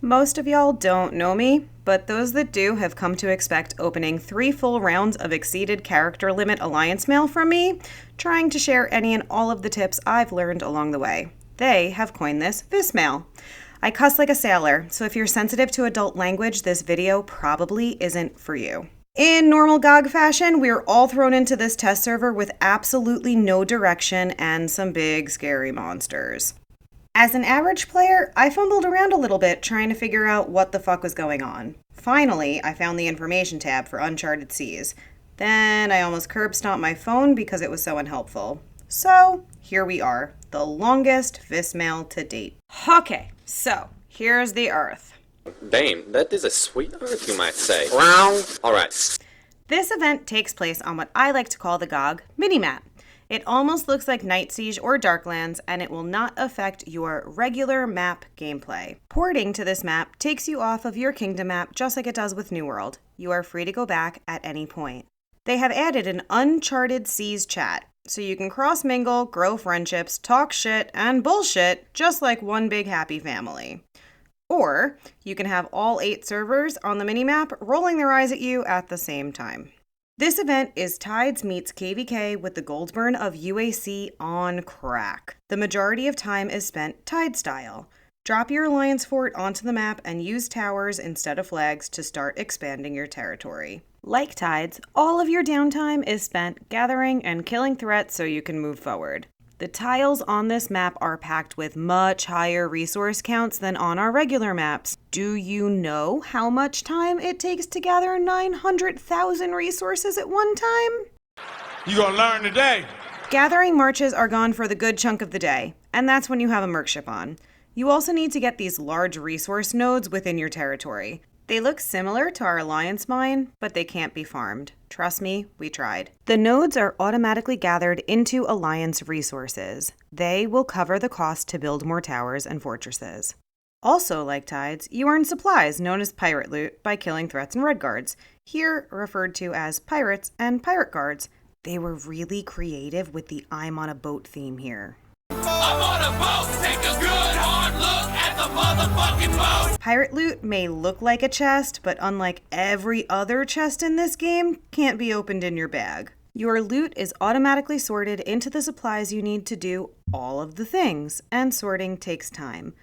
Most of y'all don't know me, but those that do have come to expect opening 3 full rounds of exceeded character limit alliance mail from me, trying to share any and all of the tips I've learned along the way. They have coined this Vismail. I cuss like a sailor, so if you're sensitive to adult language, this video probably isn't for you. In normal GOG fashion, we're all thrown into this test server with absolutely no direction and some big scary monsters. As an average player, I fumbled around a little bit trying to figure out what the fuck was going on. Finally, I found the information tab for Uncharted Seas. Then I almost curb stomped my phone because it was so unhelpful. So, here we are, the longest Vismail to date. Okay, so, here's the Earth. Damn, that is a sweet Earth, you might say. Round. Alright. This event takes place on what I like to call the GOG minimap. It almost looks like Night Siege or Darklands, and it will not affect your regular map gameplay. Porting to this map takes you off of your kingdom map just like it does with New World. You are free to go back at any point. They have added an Uncharted Seas chat, so you can cross-mingle, grow friendships, talk shit, and bullshit just like one big happy family. Or you can have all 8 servers on the minimap rolling their eyes at you at the same time. This event is Tides meets KVK with the gold burn of UAC on crack. The majority of time is spent Tide style. Drop your alliance fort onto the map and use towers instead of flags to start expanding your territory. Like Tides, all of your downtime is spent gathering and killing threats so you can move forward. The tiles on this map are packed with much higher resource counts than on our regular maps. Do you know how much time it takes to gather 900,000 resources at one time? You gonna learn today. Gathering marches are gone for the good chunk of the day, and that's when you have a merc ship on. You also need to get these large resource nodes within your territory. They look similar to our alliance mine, but they can't be farmed. Trust me, we tried. The nodes are automatically gathered into alliance resources. They will cover the cost to build more towers and fortresses. Also, like Tides, you earn supplies known as pirate loot by killing threats and red guards, here referred to as pirates and pirate guards. They were really creative with the I'm on a boat theme here. I'm on a boat, take a good hard look at the motherfucking boat. Pirate loot may look like a chest, but unlike every other chest in this game, can't be opened in your bag. Your loot is automatically sorted into the supplies you need to do all of the things, and sorting takes time.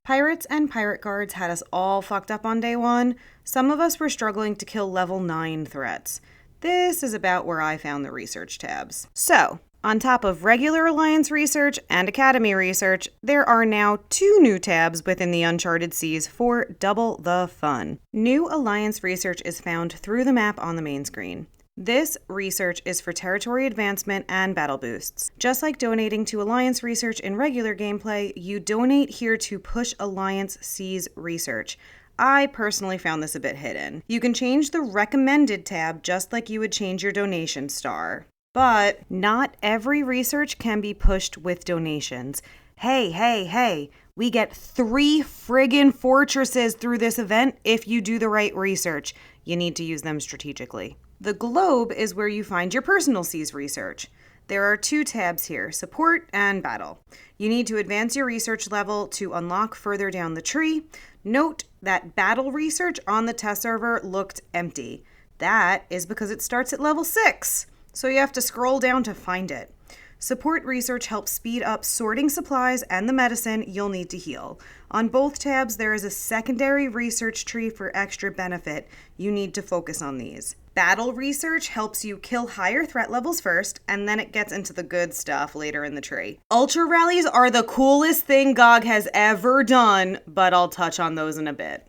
Pirates and pirate guards had us all fucked up on day 1. Some of us were struggling to kill level 9 threats. This is about where I found the research tabs. So, on top of regular Alliance research and Academy research, there are now 2 new tabs within the Uncharted Seas for double the fun. New Alliance research is found through the map on the main screen. This research is for territory advancement and battle boosts. Just like donating to Alliance research in regular gameplay, you donate here to push Alliance Seas research. I personally found this a bit hidden. You can change the recommended tab just like you would change your donation star. But not every research can be pushed with donations. Hey, we get 3 friggin' fortresses through this event if you do the right research. You need to use them strategically. The globe is where you find your personal seas research. There are 2 tabs here, support and battle. You need to advance your research level to unlock further down the tree. Note that battle research on the test server looked empty. That is because it starts at level 6. So you have to scroll down to find it. Support research helps speed up sorting supplies and the medicine you'll need to heal. On both tabs, there is a secondary research tree for extra benefit. You need to focus on these. Battle research helps you kill higher threat levels first, and then it gets into the good stuff later in the tree. Ultra rallies are the coolest thing GOG has ever done, but I'll touch on those in a bit.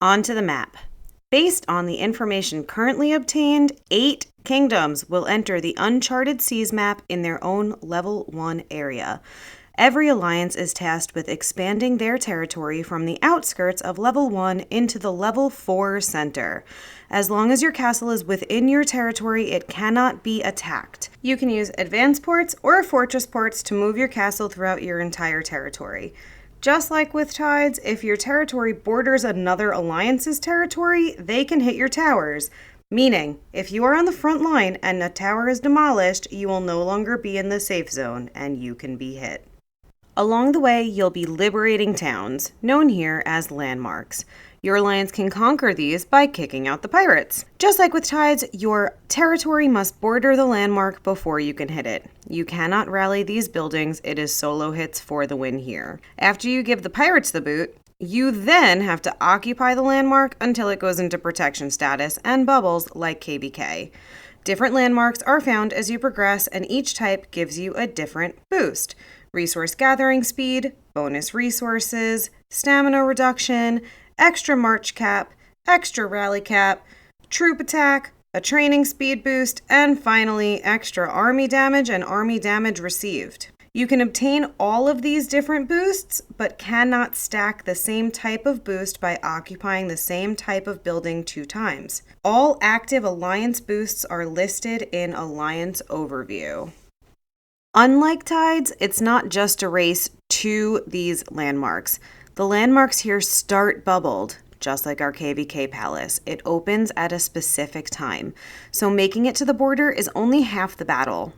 On to the map. Based on the information currently obtained, 8 kingdoms will enter the Uncharted Seas map in their own Level 1 area. Every alliance is tasked with expanding their territory from the outskirts of Level 1 into the Level 4 center. As long as your castle is within your territory, it cannot be attacked. You can use advance ports or fortress ports to move your castle throughout your entire territory. Just like with Tides, if your territory borders another alliance's territory, they can hit your towers. Meaning, if you are on the front line and a tower is demolished, you will no longer be in the safe zone and you can be hit. Along the way, you'll be liberating towns, known here as landmarks. Your alliance can conquer these by kicking out the pirates. Just like with tides, your territory must border the landmark before you can hit it. You cannot rally these buildings, it is solo hits for the win here. After you give the pirates the boot, you then have to occupy the landmark until it goes into protection status and bubbles like KBK. Different landmarks are found as you progress, and each type gives you a different boost. Resource gathering speed, bonus resources, stamina reduction, extra march cap, extra rally cap, troop attack, a training speed boost, and finally extra army damage and army damage received. You can obtain all of these different boosts, but cannot stack the same type of boost by occupying the same type of building 2 times. All active alliance boosts are listed in Alliance Overview. Unlike tides, it's not just a race to these landmarks. The landmarks here start bubbled, just like our KVK Palace. It opens at a specific time, so making it to the border is only half the battle.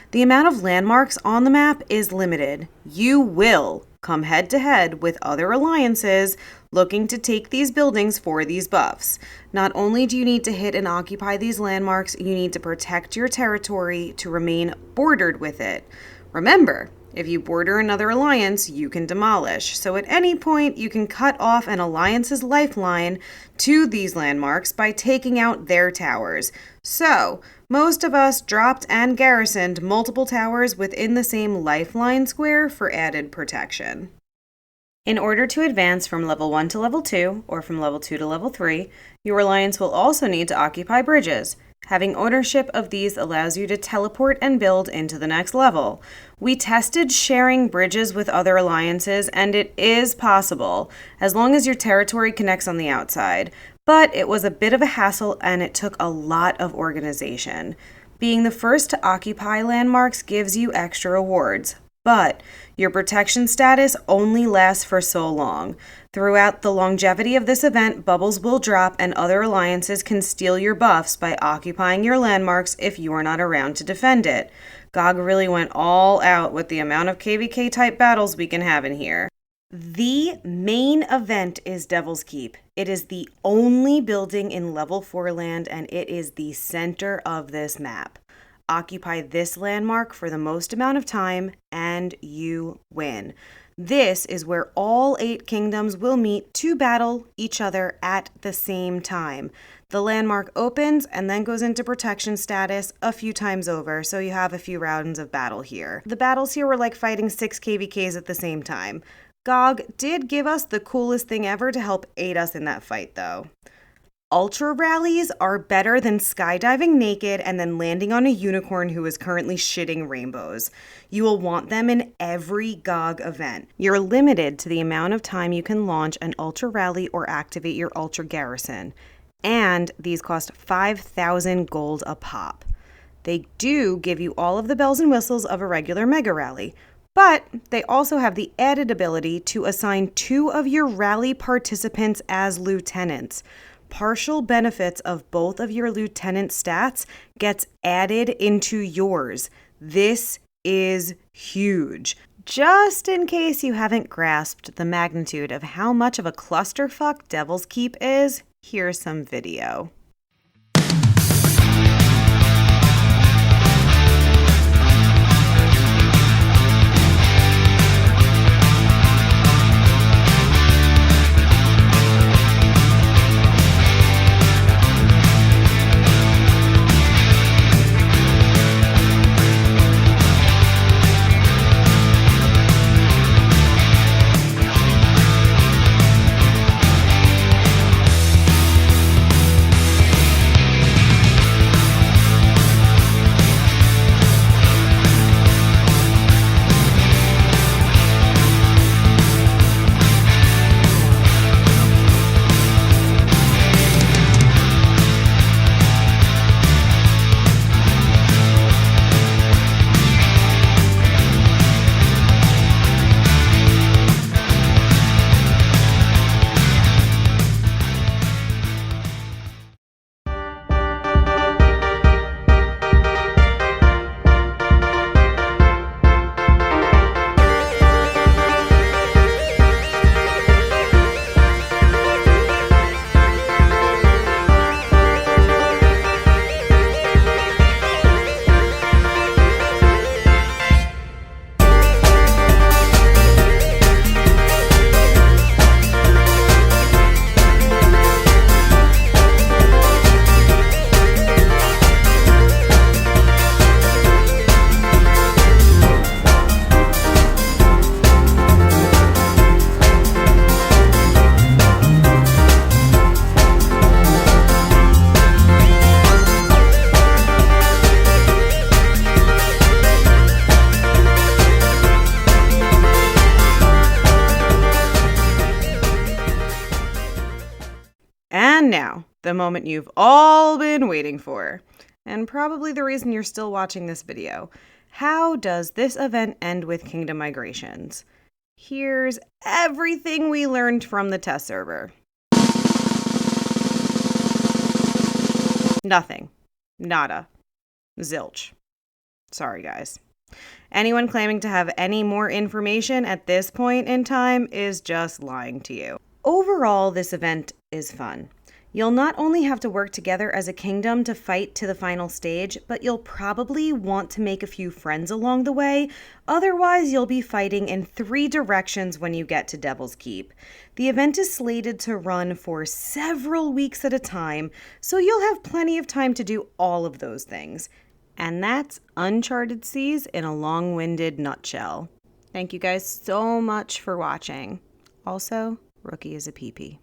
The amount of landmarks on the map is limited. You will come head to head with other alliances looking to take these buildings for these buffs. Not only do you need to hit and occupy these landmarks, you need to protect your territory to remain bordered with it. Remember, if you border another alliance, you can demolish. So at any point, you can cut off an alliance's lifeline to these landmarks by taking out their towers. So, most of us dropped and garrisoned multiple towers within the same lifeline square for added protection. In order to advance from level 1 to level 2, or from level 2 to level 3, your alliance will also need to occupy bridges. Having ownership of these allows you to teleport and build into the next level. We tested sharing bridges with other alliances, and it is possible, as long as your territory connects on the outside. But it was a bit of a hassle, and it took a lot of organization. Being the first to occupy landmarks gives you extra rewards, but your protection status only lasts for so long. Throughout the longevity of this event, bubbles will drop and other alliances can steal your buffs by occupying your landmarks if you are not around to defend it. GoG really went all out with the amount of KVK type battles we can have in here. The main event is Devil's Keep. It is the only building in level 4 land, and it is the center of this map. Occupy this landmark for the most amount of time, and you win. This is where all 8 kingdoms will meet to battle each other at the same time. The landmark opens and then goes into protection status a few times over, so you have a few rounds of battle here. The battles here were like fighting 6 KVKs at the same time. GoG did give us the coolest thing ever to help aid us in that fight, though. Ultra rallies are better than skydiving naked and then landing on a unicorn who is currently shitting rainbows. You will want them in every GoG event. You're limited to the amount of time you can launch an ultra rally or activate your ultra garrison, and these cost 5,000 gold a pop. They do give you all of the bells and whistles of a regular mega rally, but they also have the added ability to assign 2 of your rally participants as lieutenants. Partial benefits of both of your lieutenant stats gets added into yours. This is huge. Just in case you haven't grasped the magnitude of how much of a clusterfuck Devil's Keep is, here's some video. And now, the moment you've all been waiting for, and probably the reason you're still watching this video. How does this event end with kingdom migrations? Here's everything we learned from the test server. Nothing. Nada. Zilch. Sorry, guys. Anyone claiming to have any more information at this point in time is just lying to you. Overall, this event is fun. You'll not only have to work together as a kingdom to fight to the final stage, but you'll probably want to make a few friends along the way. Otherwise, you'll be fighting in 3 directions when you get to Devil's Keep. The event is slated to run for several weeks at a time, so you'll have plenty of time to do all of those things. And that's Uncharted Seas in a long-winded nutshell. Thank you guys so much for watching. Also, Rookie is a PP.